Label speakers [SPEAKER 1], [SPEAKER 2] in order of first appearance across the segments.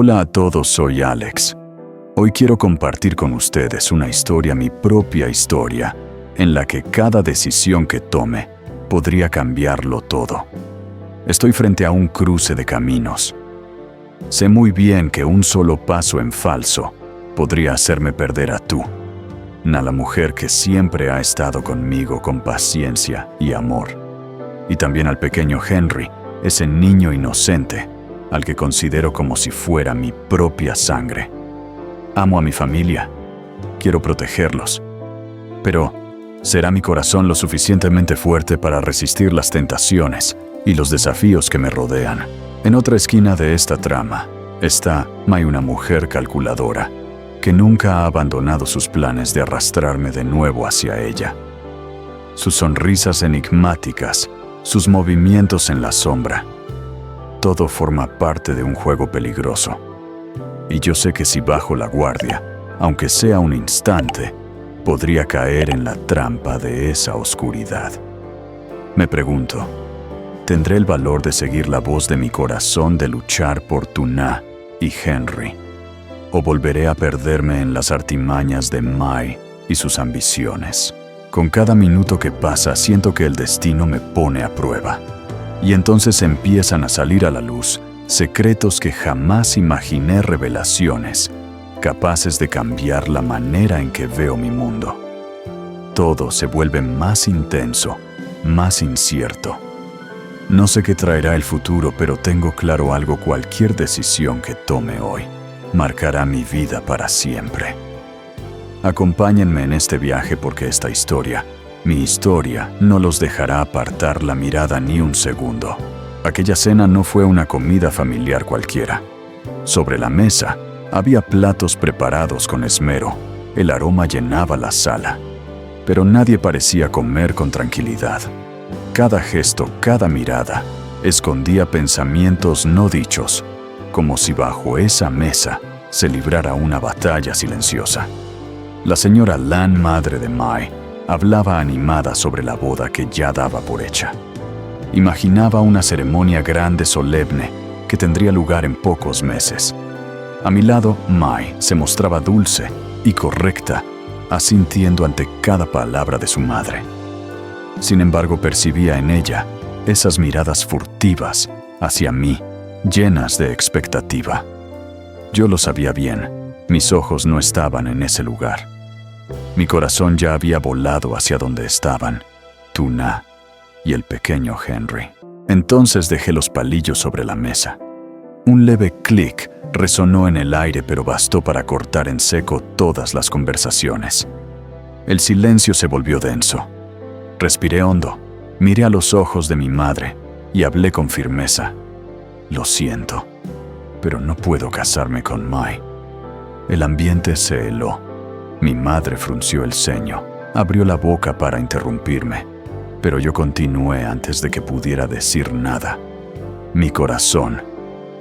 [SPEAKER 1] Hola a todos, soy Alex. Hoy quiero compartir con ustedes una historia, mi propia historia, en la que cada decisión que tome podría cambiarlo todo. Estoy frente a un cruce de caminos. Sé muy bien que un solo paso en falso podría hacerme perder a la mujer que siempre ha estado conmigo con paciencia y amor. Y también al pequeño Henry, ese niño inocente, al que considero como si fuera mi propia sangre. Amo a mi familia, quiero protegerlos, pero ¿será mi corazón lo suficientemente fuerte para resistir las tentaciones y los desafíos que me rodean? En otra esquina de esta trama está Mai, una mujer calculadora, que nunca ha abandonado sus planes de arrastrarme de nuevo hacia ella. Sus sonrisas enigmáticas, sus movimientos en la sombra, todo forma parte de un juego peligroso. Y yo sé que si bajo la guardia, aunque sea un instante, podría caer en la trampa de esa oscuridad. Me pregunto, ¿tendré el valor de seguir la voz de mi corazón, de luchar por Tuna y Henry? ¿O volveré a perderme en las artimañas de Mai y sus ambiciones? Con cada minuto que pasa siento que el destino me pone a prueba. Y entonces empiezan a salir a la luz secretos que jamás imaginé, revelaciones capaces de cambiar la manera en que veo mi mundo. Todo se vuelve más intenso, más incierto. No sé qué traerá el futuro, pero tengo claro algo: cualquier decisión que tome hoy marcará mi vida para siempre. Acompáñenme en este viaje porque esta historia, mi historia, no los dejará apartar la mirada ni un segundo. Aquella cena no fue una comida familiar cualquiera. Sobre la mesa había platos preparados con esmero, el aroma llenaba la sala, pero nadie parecía comer con tranquilidad. Cada gesto, cada mirada, escondía pensamientos no dichos, como si bajo esa mesa se librara una batalla silenciosa. La señora Lan, madre de Mai, hablaba animada sobre la boda que ya daba por hecha. Imaginaba una ceremonia grande, solemne, que tendría lugar en pocos meses. A mi lado, Mai se mostraba dulce y correcta, asintiendo ante cada palabra de su madre. Sin embargo, percibía en ella esas miradas furtivas hacia mí, llenas de expectativa. Yo lo sabía bien, mis ojos no estaban en ese lugar. Mi corazón ya había volado hacia donde estaban Tuna y el pequeño Henry. Entonces dejé los palillos sobre la mesa. Un leve clic resonó en el aire, pero bastó para cortar en seco todas las conversaciones. El silencio se volvió denso. Respiré hondo, miré a los ojos de mi madre y hablé con firmeza. Lo siento, pero no puedo casarme con Mai. El ambiente se heló. Mi madre frunció el ceño, abrió la boca para interrumpirme, pero yo continué antes de que pudiera decir nada. Mi corazón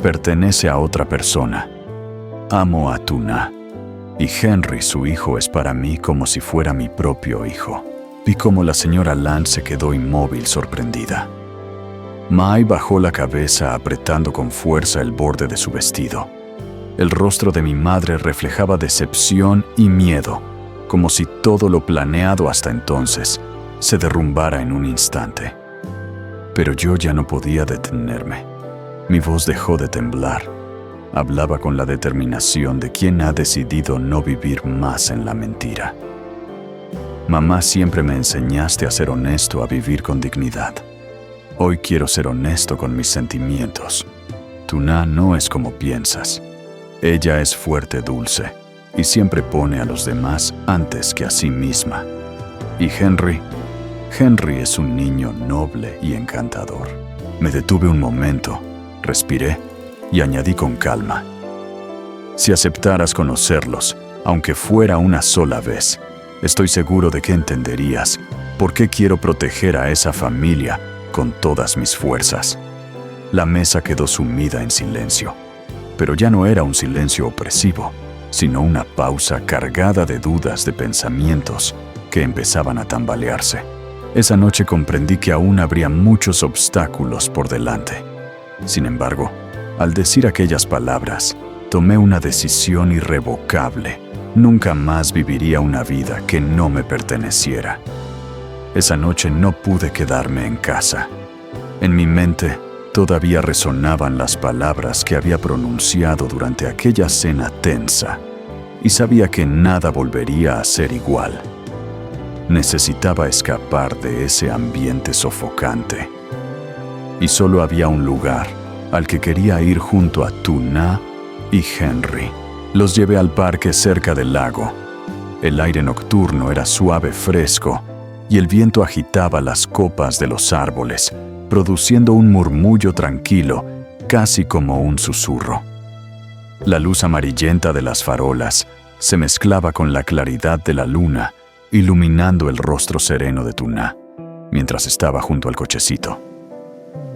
[SPEAKER 1] pertenece a otra persona. Amo a Tuna, y Henry, su hijo, es para mí como si fuera mi propio hijo. Vi cómo la señora Lan se quedó inmóvil, sorprendida. Mai bajó la cabeza apretando con fuerza el borde de su vestido. El rostro de mi madre reflejaba decepción y miedo, como si todo lo planeado hasta entonces se derrumbara en un instante. Pero yo ya no podía detenerme. Mi voz dejó de temblar. Hablaba con la determinación de quien ha decidido no vivir más en la mentira. Mamá, siempre me enseñaste a ser honesto, a vivir con dignidad. Hoy quiero ser honesto con mis sentimientos. Tuna no es como piensas. Ella es fuerte, dulce, y siempre pone a los demás antes que a sí misma. Y Henry es un niño noble y encantador. Me detuve un momento, respiré y añadí con calma: si aceptaras conocerlos, aunque fuera una sola vez, estoy seguro de que entenderías por qué quiero proteger a esa familia con todas mis fuerzas. La mesa quedó sumida en silencio, pero ya no era un silencio opresivo, sino una pausa cargada de dudas, de pensamientos que empezaban a tambalearse. Esa noche comprendí que aún habría muchos obstáculos por delante. Sin embargo, al decir aquellas palabras, tomé una decisión irrevocable. Nunca más viviría una vida que no me perteneciera. Esa noche no pude quedarme en casa. En mi mente todavía resonaban las palabras que había pronunciado durante aquella cena tensa, y sabía que nada volvería a ser igual. Necesitaba escapar de ese ambiente sofocante. Y solo había un lugar al que quería ir junto a Tuna y Henry. Los llevé al parque cerca del lago. El aire nocturno era suave, fresco, y el viento agitaba las copas de los árboles, produciendo un murmullo tranquilo, casi como un susurro. La luz amarillenta de las farolas se mezclaba con la claridad de la luna, iluminando el rostro sereno de Tuna, mientras estaba junto al cochecito.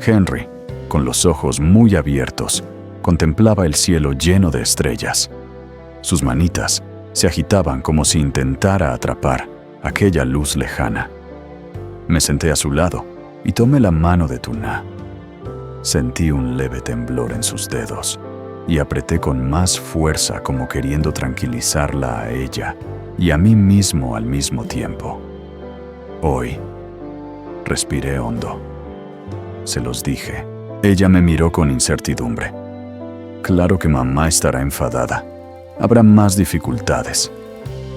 [SPEAKER 1] Henry, con los ojos muy abiertos, contemplaba el cielo lleno de estrellas. Sus manitas se agitaban como si intentara atrapar aquella luz lejana. Me senté a su lado y tomé la mano de Tuna. Sentí un leve temblor en sus dedos y apreté con más fuerza, como queriendo tranquilizarla a ella y a mí mismo al mismo tiempo. Hoy, respiré hondo. Se los dije. Ella me miró con incertidumbre. Claro que mamá estará enfadada. Habrá más dificultades.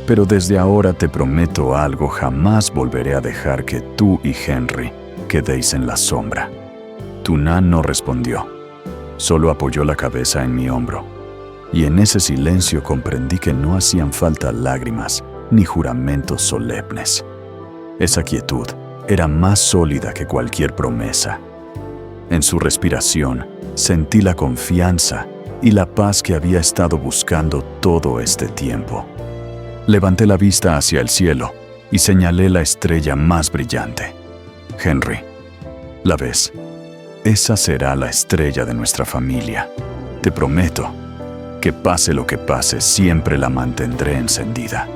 [SPEAKER 1] Pero desde ahora te prometo algo: jamás volveré a dejar que tú y Henry quedéis en la sombra. Tuna no respondió. Solo apoyó la cabeza en mi hombro. Y en ese silencio comprendí que no hacían falta lágrimas ni juramentos solemnes. Esa quietud era más sólida que cualquier promesa. En su respiración sentí la confianza y la paz que había estado buscando todo este tiempo. Levanté la vista hacia el cielo y señalé la estrella más brillante. Henry, ¿la ves? Esa será la estrella de nuestra familia. Te prometo que pase lo que pase, siempre la mantendré encendida.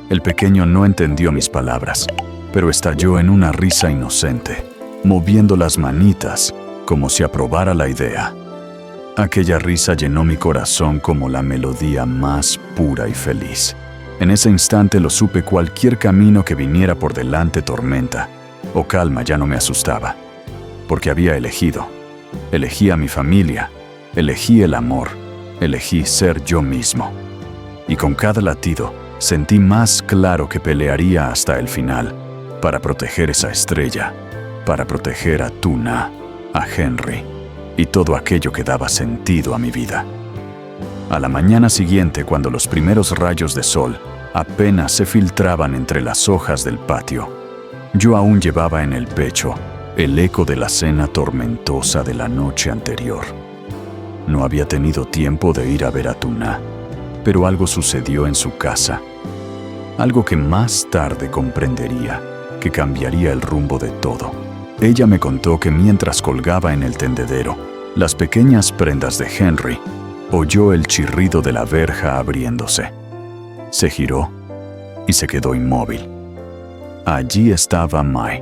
[SPEAKER 1] El pequeño no entendió mis palabras, pero estalló en una risa inocente, moviendo las manitas como si aprobara la idea. Aquella risa llenó mi corazón como la melodía más pura y feliz. En ese instante lo supe: cualquier camino que viniera por delante, tormenta o calma, ya no me asustaba, porque había elegido. Elegí a mi familia, elegí el amor, elegí ser yo mismo. Y con cada latido sentí más claro que pelearía hasta el final para proteger esa estrella, para proteger a Tuna, a Henry y todo aquello que daba sentido a mi vida. A la mañana siguiente, cuando los primeros rayos de sol apenas se filtraban entre las hojas del patio, yo aún llevaba en el pecho el eco de la cena tormentosa de la noche anterior. No había tenido tiempo de ir a ver a Tuna, pero algo sucedió en su casa. Algo que más tarde comprendería, que cambiaría el rumbo de todo. Ella me contó que mientras colgaba en el tendedero las pequeñas prendas de Henry, oyó el chirrido de la verja abriéndose. Se giró y se quedó inmóvil. Allí estaba Mai.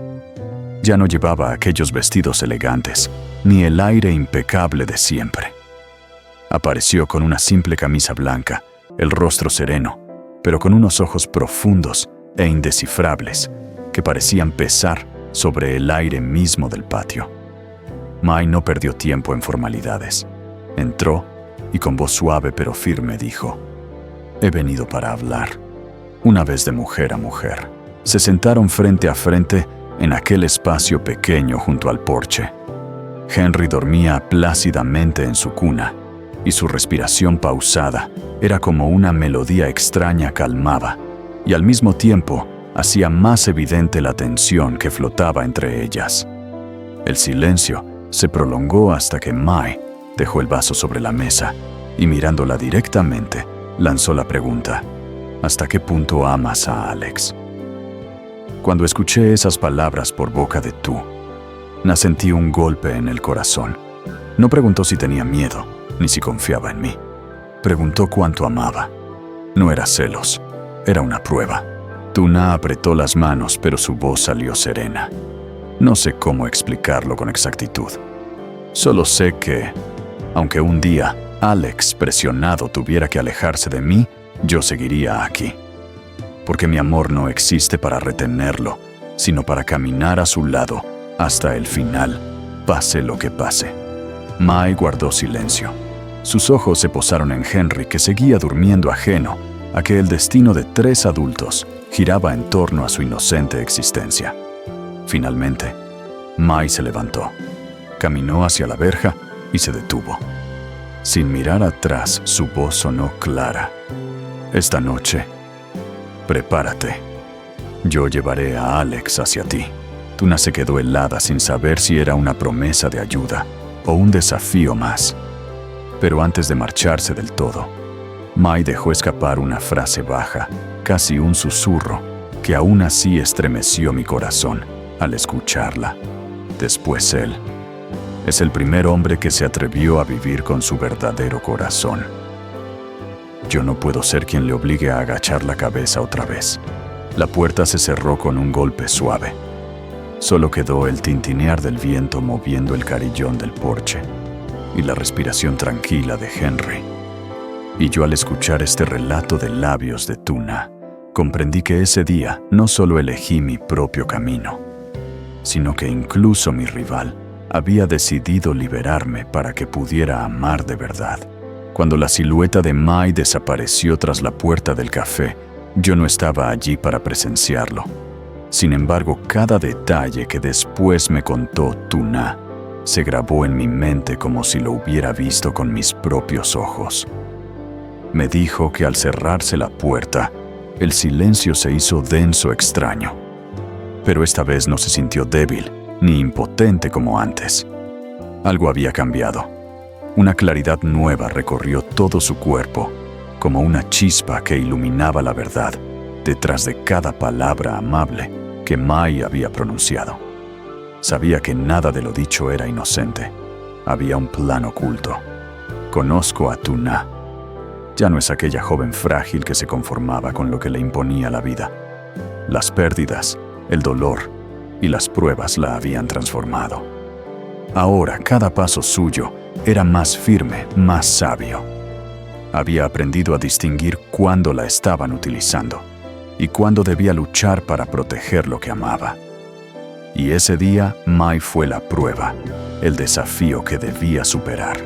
[SPEAKER 1] Ya no llevaba aquellos vestidos elegantes, ni el aire impecable de siempre. Apareció con una simple camisa blanca, el rostro sereno, pero con unos ojos profundos e indescifrables que parecían pesar sobre el aire mismo del patio. Mai no perdió tiempo en formalidades. Entró y con voz suave pero firme dijo: «He venido para hablar». Una vez de mujer a mujer, se sentaron frente a frente en aquel espacio pequeño junto al porche. Henry dormía plácidamente en su cuna, y su respiración pausada era como una melodía extraña. Calmaba, y al mismo tiempo hacía más evidente la tensión que flotaba entre ellas. El silencio se prolongó hasta que Mai dejó el vaso sobre la mesa y, mirándola directamente, lanzó la pregunta: ¿hasta qué punto amas a Alex? Cuando escuché esas palabras por boca de Tuna, sentí un golpe en el corazón. No preguntó si tenía miedo, ni si confiaba en mí. Preguntó cuánto amaba. No era celos, era una prueba. Tuna apretó las manos, pero su voz salió serena. No sé cómo explicarlo con exactitud. Solo sé que, aunque un día Alex, presionado, tuviera que alejarse de mí, yo seguiría aquí. Porque mi amor no existe para retenerlo, sino para caminar a su lado hasta el final, pase lo que pase. Mai guardó silencio. Sus ojos se posaron en Henry, que seguía durmiendo ajeno a que el destino de 3 adultos giraba en torno a su inocente existencia. Finalmente, Mai se levantó, caminó hacia la verja y se detuvo. Sin mirar atrás, su voz sonó clara. Esta noche, prepárate. Yo llevaré a Alex hacia ti. Tuna se quedó helada sin saber si era una promesa de ayuda o un desafío más. Pero antes de marcharse del todo, Mai dejó escapar una frase baja, casi un susurro, que aún así estremeció mi corazón al escucharla. Después él es el primer hombre que se atrevió a vivir con su verdadero corazón. Yo no puedo ser quien le obligue a agachar la cabeza otra vez. La puerta se cerró con un golpe suave. Solo quedó el tintinear del viento moviendo el carillón del porche y la respiración tranquila de Henry. Y yo, al escuchar este relato de labios de Tuna, comprendí que ese día no solo elegí mi propio camino, sino que incluso mi rival había decidido liberarme para que pudiera amar de verdad. Cuando la silueta de Mai desapareció tras la puerta del café, yo no estaba allí para presenciarlo. Sin embargo, cada detalle que después me contó Tuna se grabó en mi mente como si lo hubiera visto con mis propios ojos. Me dijo que al cerrarse la puerta, el silencio se hizo denso, extraño. Pero esta vez no se sintió débil ni impotente como antes. Algo había cambiado. Una claridad nueva recorrió todo su cuerpo, como una chispa que iluminaba la verdad detrás de cada palabra amable que Mai había pronunciado. Sabía que nada de lo dicho era inocente. Había un plan oculto. Conozco a Tuna. Ya no es aquella joven frágil que se conformaba con lo que le imponía la vida. Las pérdidas, el dolor y las pruebas la habían transformado. Ahora, cada paso suyo era más firme, más sabio. Había aprendido a distinguir cuándo la estaban utilizando y cuándo debía luchar para proteger lo que amaba. Y ese día, Mai fue la prueba, el desafío que debía superar.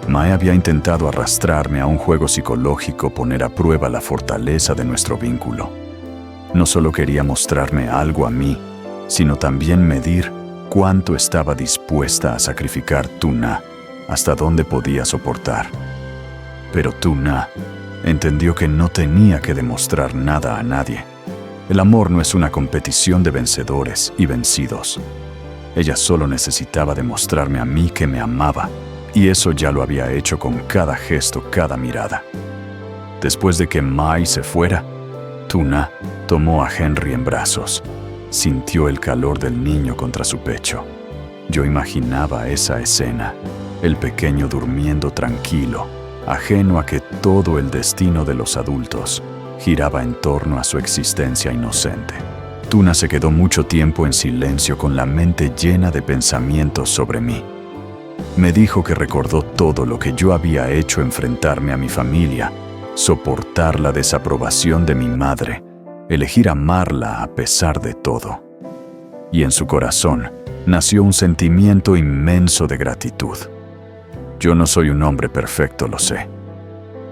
[SPEAKER 1] Mai había intentado arrastrarme a un juego psicológico, poner a prueba la fortaleza de nuestro vínculo. No solo quería mostrarme algo a mí, sino también medir cuánto estaba dispuesta a sacrificar Tuna, hasta dónde podía soportar. Pero Tuna entendió que no tenía que demostrar nada a nadie. El amor no es una competición de vencedores y vencidos. Ella solo necesitaba demostrarme a mí que me amaba, y eso ya lo había hecho con cada gesto, cada mirada. Después de que Mai se fuera, Tuna tomó a Henry en brazos. Sintió el calor del niño contra su pecho. Yo imaginaba esa escena, el pequeño durmiendo tranquilo, ajeno a que todo el destino de los adultos giraba en torno a su existencia inocente. Tuna se quedó mucho tiempo en silencio, con la mente llena de pensamientos sobre mí. Me dijo que recordó todo lo que yo había hecho: enfrentarme a mi familia, soportar la desaprobación de mi madre, elegir amarla a pesar de todo. Y en su corazón nació un sentimiento inmenso de gratitud. Yo no soy un hombre perfecto, lo sé,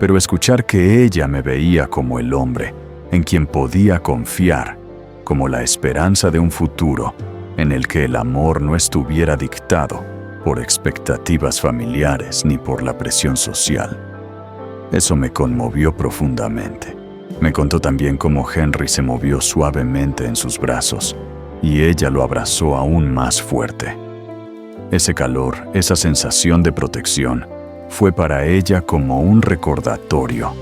[SPEAKER 1] pero escuchar que ella me veía como el hombre en quien podía confiar, como la esperanza de un futuro en el que el amor no estuviera dictado por expectativas familiares ni por la presión social, eso me conmovió profundamente. Me contó también cómo Henry se movió suavemente en sus brazos y ella lo abrazó aún más fuerte. Ese calor, esa sensación de protección, fue para ella como un recordatorio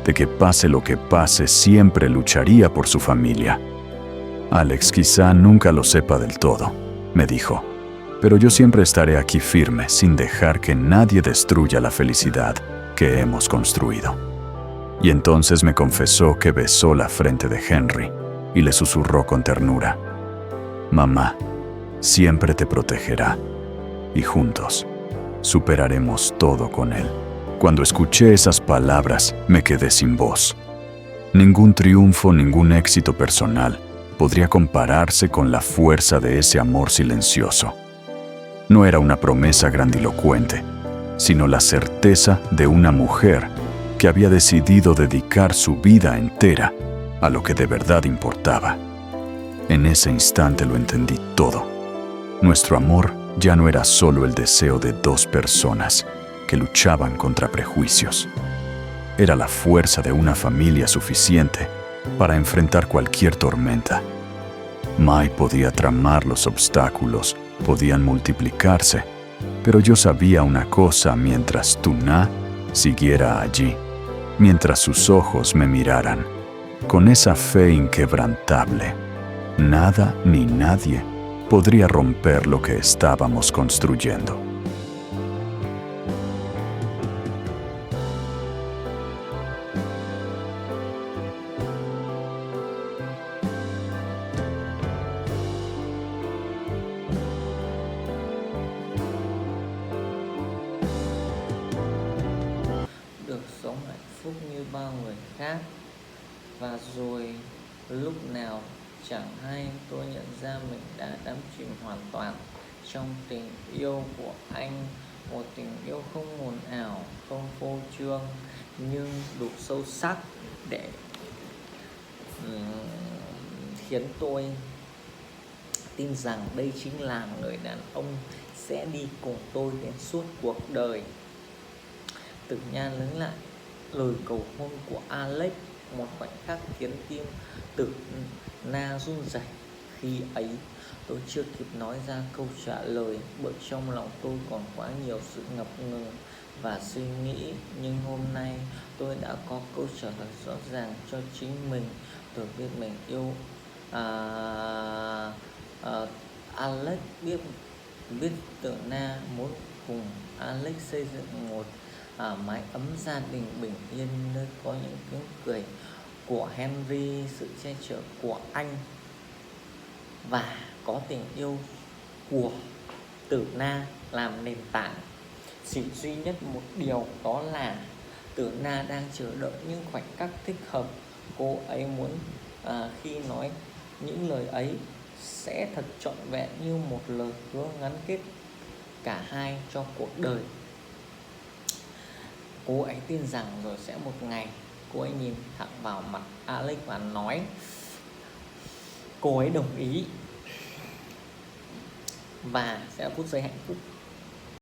[SPEAKER 1] de que pase lo que pase, siempre lucharía por su familia. Alex quizá nunca lo sepa del todo, me dijo, pero yo siempre estaré aquí firme, sin dejar que nadie destruya la felicidad que hemos construido. Y entonces me confesó que besó la frente de Henry y le susurró con ternura: «Mamá siempre te protegerá y juntos superaremos todo con él». Cuando escuché esas palabras, me quedé sin voz. Ningún triunfo, ningún éxito personal podría compararse con la fuerza de ese amor silencioso. No era una promesa grandilocuente, sino la certeza de una mujer que había decidido dedicar su vida entera a lo que de verdad importaba. En ese instante lo entendí todo. Nuestro amor ya no era solo el deseo de dos personas que luchaban contra prejuicios. Era la fuerza de una familia suficiente para enfrentar cualquier tormenta. Mai podía tramar los obstáculos, podían multiplicarse, pero yo sabía una cosa: mientras Tuna siguiera allí, mientras sus ojos me miraran, con esa fe inquebrantable, nada ni nadie podría romper lo que estábamos construyendo.
[SPEAKER 2] Được sống hạnh phúc như bao người khác. Và rồi lúc nào chẳng hay, tôi nhận ra mình đã đắm chìm hoàn toàn trong tình yêu của anh. Một tình yêu không hồn ảo, không phô trương, nhưng đủ sâu sắc để khiến tôi tin rằng đây chính là người đàn ông sẽ đi cùng tôi đến suốt cuộc đời. Tử Nha lớn lại, lời cầu hôn của Alex một khoảnh khắc khiến tim Tử Na run rẩy. Khi ấy tôi chưa kịp nói ra câu trả lời, bởi trong lòng tôi còn quá nhiều sự ngập ngừng và suy nghĩ. Nhưng hôm nay tôi đã có câu trả lời rõ ràng cho chính mình. Tôi biết mình yêu Alex, biết Tử Na muốn cùng Alex xây dựng một mái ấm gia đình bình yên, nơi có những tiếng cười của Henry, sự che chở của anh và có tình yêu của Tử Na làm nền tảng. Chỉ duy nhất một điều, đó là Tử Na đang chờ đợi những khoảnh khắc thích hợp. Cô ấy muốn khi nói những lời ấy sẽ thật trọn vẹn như một lời hứa gắn kết cả hai cho cuộc đời. Cô ấy tin rằng rồi sẽ một ngày cô ấy nhìn thẳng vào mặt Alex và nói cô ấy đồng ý và sẽ phút giây hạnh phúc.